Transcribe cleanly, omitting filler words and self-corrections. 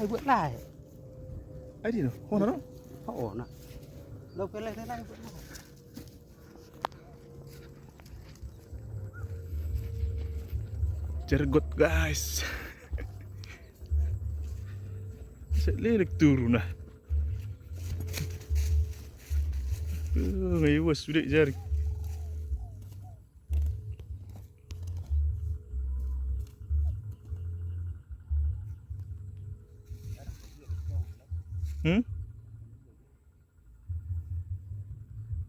vượt lại ấy thì nó không nó họ ổn ạ đâu cái này thế này vẫn Cergot guys. Selilik turun nah. Ngayon was sudah jari. Hmm?